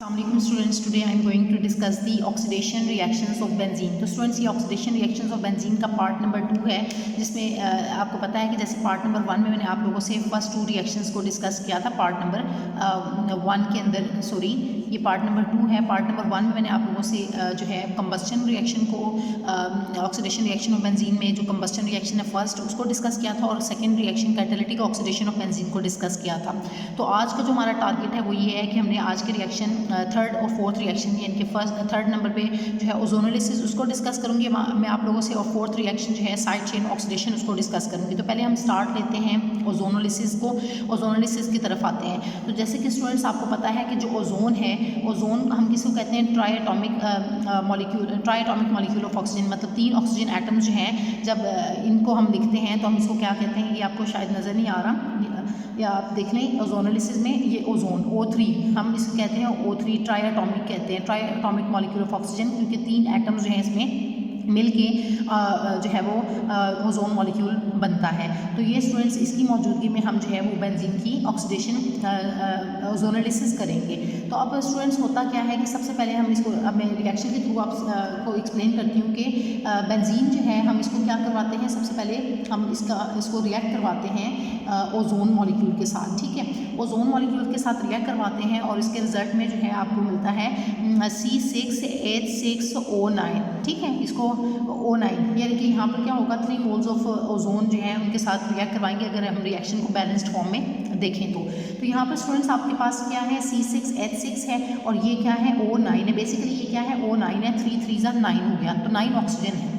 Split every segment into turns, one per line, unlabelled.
Assalamualaikum students, today I am going to discuss the oxidation reactions of benzene। तो students ये oxidation reactions of benzene का part number 2 है, जिसमें आपको पता है कि जैसे पार्ट नंबर 1 में मैंने आप लोगों से फर्स्ट 2 रिएक्शंस को डिस्कस किया था। पार्ट नंबर 1 के अंदर ये पार्ट नंबर 2 है। पार्ट नंबर 1 में मैंने आप लोगों से जो है कंबस्टन रिएक्शन को ऑक्सीडेशन रिएक्शन ऑफ बेंजीन में जो कंबस्टन रिएक्शन है फर्स्ट उसको डिस्कस किया था, और second reaction catalytic oxidation of benzene को डिस्कस किया था। तो आज का जो हमारा टारगेट है वो ये है कि हमने आज के रिएक्शन थर्ड और फोर्थ रिएक्शन यानी कि थर्ड नंबर पे जो है ओजोनोलिसिस उसको डिस्कस करूँगी मैं आप लोगों से, और फोर्थ रिएक्शन जो है साइड चेन ऑक्सीडेशन उसको डिस्कस करूँगी। तो पहले हम स्टार्ट लेते हैं ओजोनोलिसिस को, ओजोनोलिसिस की तरफ आते हैं। तो जैसे कि स्टूडेंट्स आपको पता है कि जो ओजोन है, ओजोन हम किसको कहते हैं, try atomic molecule of oxygen, मतलब 3 ऑक्सीजन एटम्स जो हैं जब इनको हम लिखते हैं तो हम इसको क्या कहते हैं, ये आपको शायद नज़र नहीं आ रहा या आप देख लें ओजोनोलिसिस में, ये ओजोन O3 हम इसको कहते हैं, O3 ट्राई एटॉमिक कहते हैं, try atomic molecule of oxygen, क्योंकि 3 एटम्स जो हैं इसमें मिलके जो है वो ओजोन मॉलिक्यूल बनता है। तो ये स्टूडेंट्स इसकी मौजूदगी में हम जो है वो बेंजीन की ऑक्सीडेशन ओजोनोलिसिस करेंगे। तो अब स्टूडेंट्स होता क्या है कि सबसे पहले हम इसको, अब मैं रिएक्शन के थ्रू आपको एक्सप्लेन करती हूँ कि बेंजीन जो है हम इसको क्या करवाते हैं, सबसे पहले हम इसको रिएक्ट करवाते हैं ओजोन मॉलिक्यूल के साथ, ठीक है। ओजोन मॉलिक्यूल के साथ रिएक्ट करवाते हैं और इसके रिजल्ट में जो है आपको मिलता है C6H6O9, ठीक है। इसको O9 यानी कि यहाँ पर क्या होगा, 3 मोल्स ऑफ ओजोन जो है उनके साथ रिएक्ट करवाएंगे अगर हम रिएक्शन को बैलेंस्ड फॉर्म में देखें तो यहाँ पर स्टूडेंट्स आपके पास क्या है, C6H6 है और ये क्या है O9 है। बेसिकली ये क्या है, O9 है, 3 3 9 हो गया, तो 9 ऑक्सीजन है,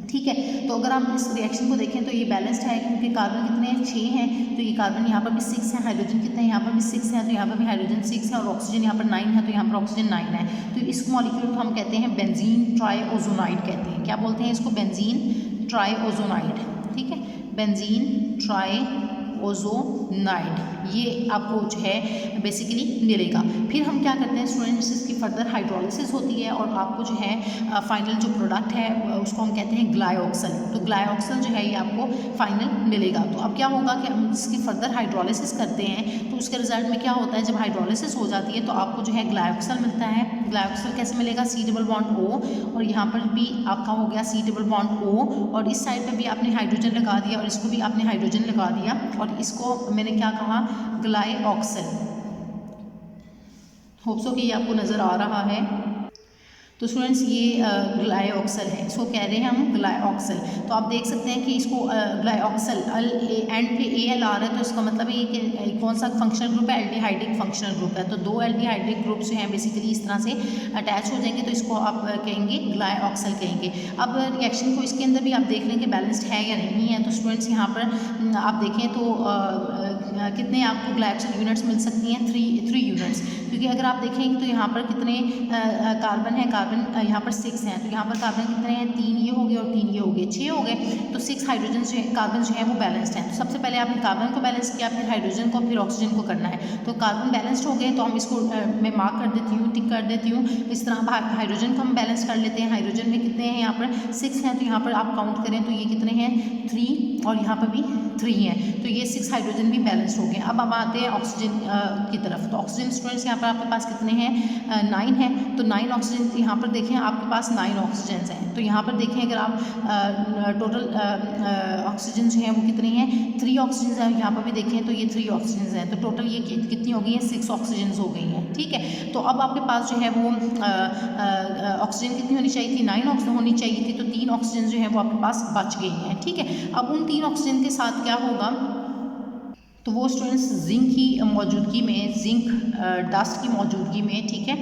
ठीक है। तो अगर हम इस रिएक्शन को देखें तो ये बैलेंस्ड है, क्योंकि कार्बन कितने हैं, 6 हैं, तो ये कार्बन यहाँ पर भी 6 है, हाइड्रोजन कितने हैं, यहाँ पर भी 6 है, तो यहाँ पर भी हाइड्रोजन 6 है, और ऑक्सीजन यहाँ पर 9 है, तो यहाँ पर ऑक्सीजन 9 है। तो इस मॉलिक्यूल को हम कहते हैं बेंजीन ट्राइओजोनाइड कहते हैं। क्या बोलते हैं इसको, बेंजीन ट्राइओजोनाइड, ठीक है, बेंजीन ट्राइओजोनाइड, ये आपको जो है बेसिकली मिलेगा। फिर हम क्या करते हैं स्टूडेंट्स, इसकी फर्दर हाइड्रोलिसिस होती है और आपको जो है फाइनल जो प्रोडक्ट है उसको हम कहते हैं ग्लाइऑक्सल। तो ग्लाइऑक्सल जो है ये आपको फाइनल मिलेगा। तो अब क्या होगा कि हम इसकी फर्दर हाइड्रोलिसिस करते हैं तो उसके रिजल्ट में क्या होता है, जब हाइड्रोलिसिस हो जाती है तो आपको जो है ग्लाइऑक्सल मिलता है। ग्लाइऑक्सल कैसे मिलेगा, C+O, और यहाँ पर भी आपका हो गया C+O, और इस साइड पर भी आपने हाइड्रोजन लगा दिया और इसको भी आपने हाइड्रोजन लगा दिया, और इसको मैंने क्या कहा, ग्लाइऑक्सल। होप सो कि ये आपको नज़र आ रहा है। तो स्टूडेंट्स ये ग्लाइऑक्सल है, इसको कह रहे हैं हम ग्लाइऑक्सल। तो आप देख सकते हैं कि इसको ग्लाइऑक्सल एंड पे AL आ रहा है, तो इसका मतलब ये कि कौन सा फंक्शनल ग्रुप है, एल्डिहाइडिक फंक्शनल ग्रुप है। तो 2 एल्डिहाइडिक ग्रुप जो हैं बेसिकली इस तरह से अटैच हो जाएंगे, तो इसको आप कहेंगे ग्लाइऑक्सल कहेंगे। अब रिएक्शन को इसके अंदर भी आप देख लें कि बैलेंस्ड है या नहीं है। तो स्टूडेंट्स यहाँ पर आप देखें तो कितने आपको ग्लाइऑक्सल यूनिट्स मिल सकती हैं, 3 यूनिट्स, क्योंकि अगर आप देखेंगे तो यहाँ पर कितने कार्बन है, कार्बन यहाँ पर 6 हैं, तो यहाँ पर कार्बन कितने हैं, 3 ये हो गए और 3 ये हो गए, 6 हो गए, तो 6 हाइड्रोजन जो कार्बन जो है वो बैलेंस्ड हैं। तो सबसे पहले आपने कार्बन को बैलेंस किया, फिर हाइड्रोजन को, फिर ऑक्सीजन को करना है। तो कार्बन बैलेंस्ड हो गए, तो हम इसको मैं मार्क कर देती हूँ, टिक कर देती हूँ। इस तरह हाइड्रोजन को हम बैलेंस कर लेते हैं। हाइड्रोजन में कितने हैं, यहाँ पर 6 हैं, तो यहाँ पर आप काउंट करें तो ये कितने हैं, 3, और यहाँ पर भी 3 हैं, तो ये 6 हाइड्रोजन भी बैलेंस्ड हो गए। अब हम आते हैं ऑक्सीजन की तरफ। तो ऑक्सीजन स्टूडेंट्स यहाँ पर आपके पास कितने हैं, 9 है, तो 9 ऑक्सीजन यहाँ पर देखें आपके पास 9 ऑक्सीजन हैं। तो यहाँ पर देखें अगर आप टोटल ऑक्सीजन जो हैं वो कितने हैं, 3 ऑक्सीजन हैं, यहाँ पर भी देखें तो ये 3 ऑक्सीजन हैं, तो टोटल ये कितनी हो गई हैं, 6 ऑक्सीजन हो गई हैं, ठीक है। तो अब आपके पास जो है वो ऑक्सीजन कितनी होनी चाहिए थी, 9 ऑक्सीजन होनी चाहिए थी, तो 3 ऑक्सीजन जो है वो आपके पास बच गई हैं, ठीक है। अब उन 3 ऑक्सीजन के साथ क्या होगा, तो वो स्टूडेंट्स जिंक की मौजूदगी में, जिंक डस्ट की मौजूदगी में, ठीक है,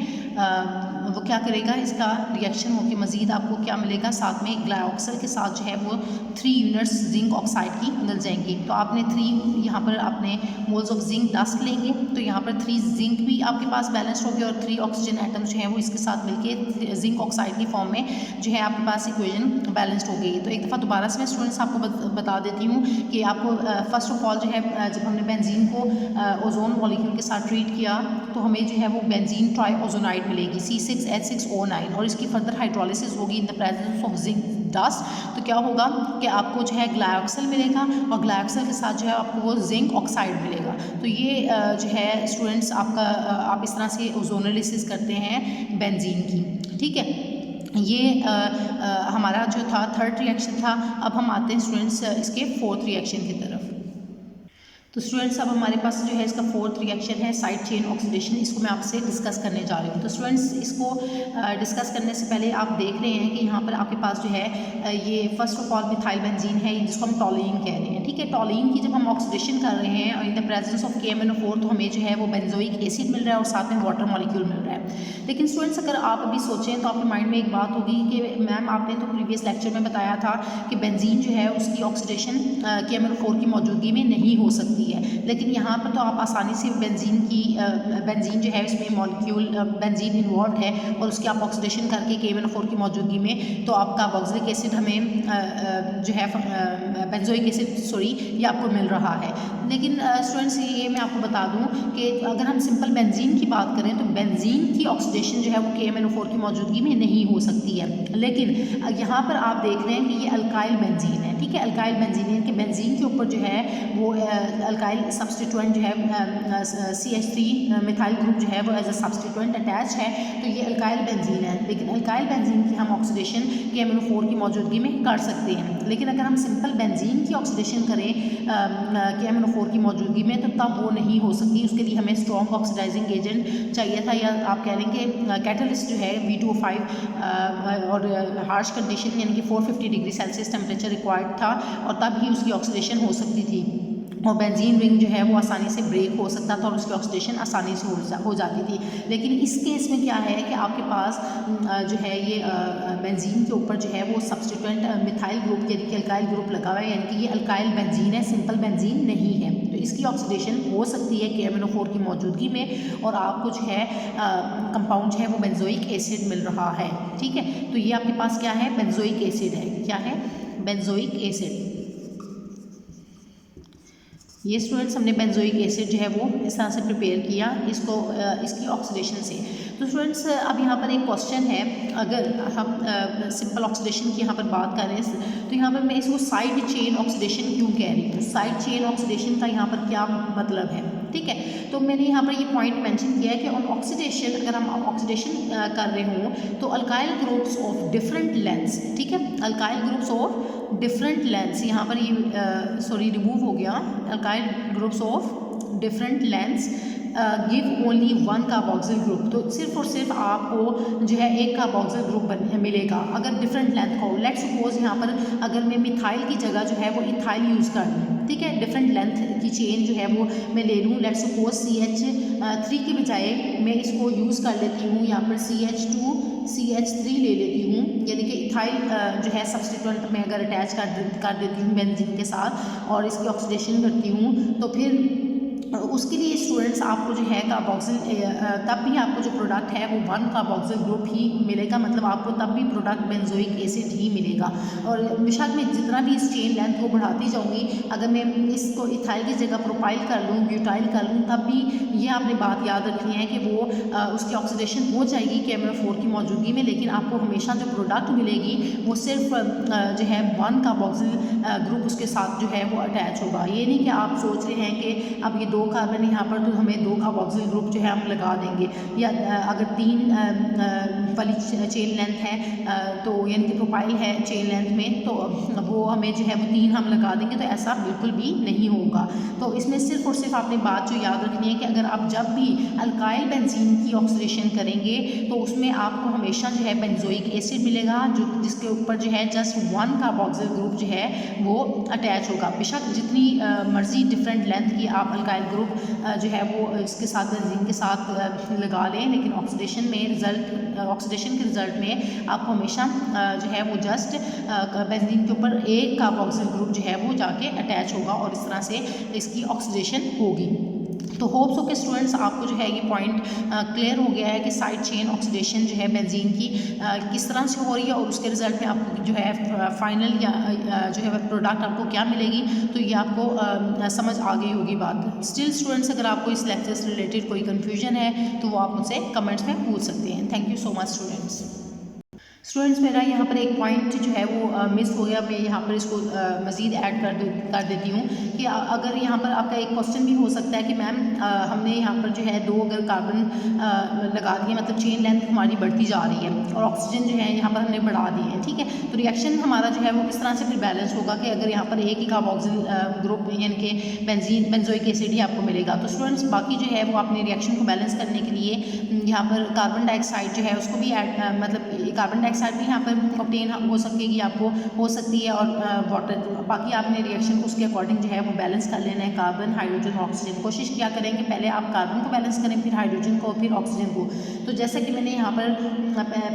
वो क्या करेगा, इसका रिएक्शन होकर मज़ीद आपको क्या मिलेगा, साथ में ग्लाइऑक्सल के साथ जो है वो 3 यूनिट्स जिंक ऑक्साइड की मिल जाएंगी। तो आपने 3 यहाँ पर आपने मोल्स ऑफ जिंक डस्ट लेंगे, तो यहाँ पर 3 जिंक भी आपके पास बैलेंस हो गए और 3 ऑक्सीजन एटम्स जो हैं वो इसके साथ मिलके जिंक ऑक्साइड की फॉर्म में जो है आपके पास इक्वेशन बैलेंस्ड हो गई। तो एक दफ़ा दोबारा से मैं स्टूडेंट्स आपको बता देती हूँ कि आपको फर्स्ट ऑफ ऑल जो है जब हमने बेंजीन को ओजोन मॉलिक्यूल के साथ ट्रीट किया तो हमें जो है वो बेंजीन ट्राइओजोनाइड मिलेगी, C6H6O9, और इसकी फर्दर हाइड्रोलिसिस होगी in the presence of zinc dust, तो क्या होगा कि आपको जो है ग्लाइकोक्सिल मिलेगा और ग्लाइकोक्सिल के साथ जो है आपको वो जिंक ऑक्साइड मिलेगा। तो ये जो है स्टूडेंट्स आपका आप इस तरह से ओजोनोलिसिस करते हैं बेंजीन की, ठीक है। ये हमारा जो था थर्ड रिएक्शन था। अब हम आते हैं स्टूडेंट्स इसके फोर्थ रिएक्शन की तरफ। तो स्टूडेंट्स अब हमारे पास जो है इसका फोर्थ रिएक्शन है साइड चेन ऑक्सीडेशन, इसको मैं आपसे डिस्कस करने जा रही हूँ। तो स्टूडेंट्स इसको डिस्कस करने से पहले आप देख रहे हैं कि यहाँ पर आपके पास जो है ये first of all methyl benzene है जिसको हम टॉलीन कह रहे हैं, ठीक है। टॉलीन की जब हम ऑक्सीडेशन कर रहे हैं और in the presence of KMnO4 तो हमें जो है वो बेंजोइक एसिड मिल रहा है और साथ में वाटर मॉलिक्यूल मिल रहा है। लेकिन स्टूडेंट्स अगर आप अभी सोचें तो आपके माइंड में एक बात होगी कि मैम आपने तो प्रीवियस लेक्चर में बताया था कि बेंजीन जो है उसकी ऑक्सीडेशन KMnO4 की मौजूदगी में नहीं हो सकती है, लेकिन यहाँ पर तो आप आसानी से बेंजीन जो है इसमें मॉलिक्यूल बेंजीन इन्वॉल्व है और उसकी आप ऑक्सीडेशन करके KMnO4 की मौजूदगी में तो आपका कार्बोक्सिलिक एसिड हमें जो है बेंजोइक एसिड ये आपको मिल रहा है। लेकिन स्टूडेंट्स ये मैं आपको बता दूं कि अगर हम सिंपल बेंजीन की बात करें तो बेंजीन की ऑक्सीडेशन जो है वो KMnO4 की मौजूदगी में नहीं हो सकती है। लेकिन यहाँ पर आप देख रहे हैं कि ये अल्काइल बेंजीन है, ठीक है। अल्काइल बेंजीन के बेंजीन के ऊपर जो है वो अल्काइल सब्सटीट्यूएंट जो है CH3 मिथाइल ग्रुप जो है वो एज अ सब्सटीट्यूएंट अटैच है, तो ये अल्काइल बेंजीन है। लेकिन अल्काइल बेंजीन की हम ऑक्सीडेशन KMnO4 की मौजूदगी में कर सकते हैं, लेकिन अगर हम सिंपल बेंजीन की ऑक्सीडेशन करें KMnO4 की मौजूदगी में तो तब वो नहीं हो सकती। उसके लिए हमें स्ट्रॉन्ग ऑक्सीडाइजिंग एजेंट चाहिए था, या आप कह लें कि कैटलिस्ट जो है V2O5 और हार्श कंडीशन यानी कि 450 डिग्री सेल्सियस टेम्परेचर रिक्वायर्ड था और तब ही उसकी ऑक्सीडेशन हो सकती थी और बेंजीन रिंग जो है वो आसानी से ब्रेक हो सकता था और उसकी ऑक्सीडेशन आसानी से हो जाती थी। लेकिन इस केस में क्या है कि आपके पास जो है ये बेंजीन के ऊपर जो है वो सब्सटीट्यूएंट मिथाइल ग्रुप यानी कि अल्काइल ग्रुप लगा हुआ है, यानी कि ये अल्काइल बेंजीन है, सिंपल बेंजीन नहीं है। तो इसकी ऑक्सीडेशन हो सकती है KMnO4 की मौजूदगी में और आपको जो है कंपाउंड जो है वो बेंजोइक एसिड मिल रहा है, ठीक है। तो ये आपके पास क्या है, बेंजोइक एसिड है। क्या है, बेंजोइक एसिड। ये स्टूडेंट्स हमने बेंजोइक एसिड जो है वो इस तरह से प्रिपेयर किया इसको इसकी ऑक्सीडेशन से। तो स्टूडेंट्स अब यहाँ पर एक क्वेश्चन है, अगर हम सिंपल ऑक्सीडेशन की यहाँ पर बात करें तो यहाँ पर मैं इसको साइड चेन ऑक्सीडेशन क्यों कह रही हूँ, साइड चेन ऑक्सीडेशन का यहाँ पर क्या मतलब है, ठीक है। तो मैंने यहाँ पर ये पॉइंट मेंशन किया है कि ऑन ऑक्सीडेशन अगर हम ऑक्सीडेशन कर रहे हों तो alkyl groups of different lengths, ठीक है, alkyl groups of different lengths, यहाँ पर ये रिमूव हो गया, alkyl groups of different lengths give only one carboxyl group. तो सिर्फ और सिर्फ आपको जो है एक कार्बोक्सिल ग्रुप मिलेगा अगर डिफरेंट लेंथ का हो। लेट्स सपोज यहाँ पर अगर मैं मिथाइल की जगह जो है वो इथाइल यूज़ कर लूँ, ठीक है, डिफरेंट लेंथ की चेन जो है वो मैं ले लूँ। लेट्स सपोज CH3 के बजाय मैं इसको यूज़ कर लेती हूँ यहाँ पर CH2 CH3 ले लेती हूँ, यानी कि इथाइल जो है सब्सटीट्यूएंट में अगर अटैच कर देती हूँ बेंजीन के साथ और इसकी ऑक्सीडेशन करती हूँ तो फिर उसके लिए स्टूडेंट्स आपको जो है कार्बोक्सिल तब भी आपको जो प्रोडक्ट है वो वन कार्बोक्सिल ग्रुप ही मिलेगा, मतलब आपको तब भी प्रोडक्ट बेंजोइक एसिड ही मिलेगा। और बेशक मैं जितना भी इस चेन लेंथ को बढ़ाती जाऊँगी, अगर मैं इसको इथाइल की जगह प्रोपाइल कर लूँ, ब्यूटाइल कर लूँ, तब भी ये आपने बात याद रखनी है कि वो उसकी ऑक्सीडेशन हो जाएगी KMnO4 की मौजूदगी में, लेकिन आपको हमेशा जो प्रोडक्ट मिलेगी वो सिर्फ जो है वन कार्बोक्सिल ग्रुप उसके साथ जो है वो अटैच होगा। ये नहीं कि आप सोच रहे हैं कि अब ये 2 कार्बन यहाँ पर तो हमें 2 कार्बोक्सिल ग्रुप जो है हम लगा देंगे, या अगर 3 वाली चेन लेंथ है तो यानी कि प्रोपाइल है चेन लेंथ में तो वो हमें जो है वो 3 हम लगा देंगे, तो ऐसा बिल्कुल भी नहीं होगा। तो इसमें सिर्फ और सिर्फ आपने बात जो याद रखनी है कि अगर आप जब भी अल्काइल बेंजीन की ऑक्सीडेशन करेंगे तो उसमें आपको हमेशा जो है बेंजोइक एसिड मिलेगा जो जिसके ऊपर जो है जस्ट वन कार्बोक्सिल ग्रुप जो है वो अटैच होगा। बेशक जितनी मर्जी डिफरेंट लेंथ की आप अल्काइल ग्रुप जो है वो इसके साथ बेंजीन के साथ लगा लें, लेकिन ऑक्सीडेशन के रिजल्ट में आपको हमेशा जो है वो जस्ट बेंजीन के ऊपर एक कार्बोक्सिल ग्रुप जो है वो जाके अटैच होगा और इस तरह से इसकी ऑक्सीडेशन होगी। तो होप्स हो के स्टूडेंट्स आपको जो है ये पॉइंट क्लियर हो गया है कि साइड चेन ऑक्सीडेशन जो है बेंजीन की किस तरह से हो रही है और उसके रिजल्ट में आपको जो है फाइनल या जो है प्रोडक्ट आपको क्या मिलेगी, तो ये आपको समझ आ गई होगी बात। स्टिल स्टूडेंट्स अगर आपको इस लेक्चर से रिलेटेड कोई कन्फ्यूजन है तो वो आप मुझसे कमेंट्स में पूछ सकते हैं। Thank you so much students. Students मेरा यहाँ पर एक पॉइंट जो है वो मिस हो गया, मैं यहाँ पर इसको मज़ीद ऐड कर देती हूँ कि अगर यहाँ पर आपका एक क्वेश्चन भी हो सकता है कि मैम हमने यहाँ पर जो है 2 अगर कार्बन लगा दिए, मतलब चेन लेंथ हमारी बढ़ती जा रही है और ऑक्सीजन जो है यहाँ पर हमने बढ़ा दिए हैं, ठीक है, तो रिएक्शन हमारा जो है वो किस तरह से फिर बैलेंस होगा कि अगर यहाँ पर एक ही कार्बोक्सिल ग्रुप यानी कि बेंजोइक एसिड ही आपको मिलेगा। तो स्टूडेंट्स बाकी जो है वो अपने रिएक्शन को बैलेंस करने के लिए यहाँ पर कार्बन डाइऑक्साइड जो है उसको भी मतलब कार्बन डाइऑक्साइड भी यहाँ पर ऑब्टेन हो सकेगी, आपको हो सकती है, और वाटर, बाकी आपने रिएक्शन को उसके अकॉर्डिंग जो है वो बैलेंस कर लेना है, कार्बन हाइड्रोजन ऑक्सीजन। कोशिश किया करेंगे पहले आप कार्बन को बैलेंस करें, फिर हाइड्रोजन को, फिर ऑक्सीजन को। तो जैसा कि मैंने यहाँ पर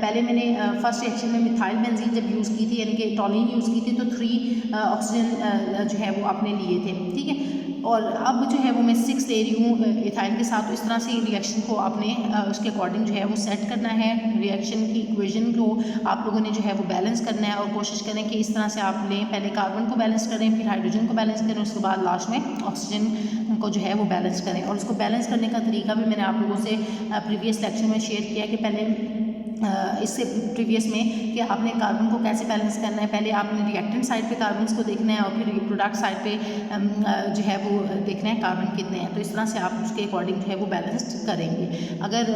पहले मैंने फर्स्ट रिएक्शन में मिथाइल बेंजीन जब यूज़ की थी यानी कि टॉलिन यूज़ की थी तो 3 ऑक्सीजन जो है वो आपने लिए थे, ठीक है, और अब जो है वो मैं 6 ले रही हूँ इथाइल के साथ। तो इस तरह से रिएक्शन को आपने उसके अकॉर्डिंग जो है वो सेट करना है, रिएक्शन की इक्वेशन को आप लोगों ने जो है वो बैलेंस करना है, और कोशिश करें कि इस तरह से आपने पहले कार्बन को बैलेंस करें, फिर हाइड्रोजन को बैलेंस करें, उसके बाद लास्ट में ऑक्सीजन को जो है वो बैलेंस करें। और उसको बैलेंस करने का तरीका भी मैंने आप लोगों से प्रीवियस लेक्चर में शेयर किया है कि पहले इससे प्रीवियस में कि आपने कार्बन को कैसे बैलेंस करना है। पहले आपने रिएक्टेंट साइड पे कार्बन्स को देखना है और फिर प्रोडक्ट साइड पे जो है वो देखना है कार्बन कितने हैं। तो इस तरह से आप उसके अकॉर्डिंग जो है वो बैलेंस करेंगे। अगर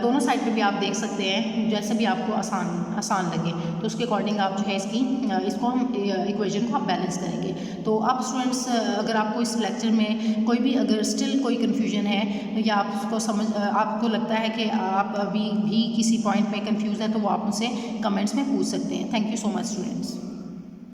दोनों साइड पे भी आप देख सकते हैं, जैसे भी आपको आसान लगे, तो उसके अकॉर्डिंग आप जो है इसको हम इक्वेशन को आप बैलेंस करेंगे। तो आप स्टूडेंट्स अगर आपको इस लेक्चर में कोई भी अगर स्टिल कोई कन्फ्यूजन है या आपको लगता है कि आप अभी भी किसी पॉइंट में कंफ्यूज है, तो वो आप मुझसे कमेंट्स में पूछ सकते हैं। Thank you so much students.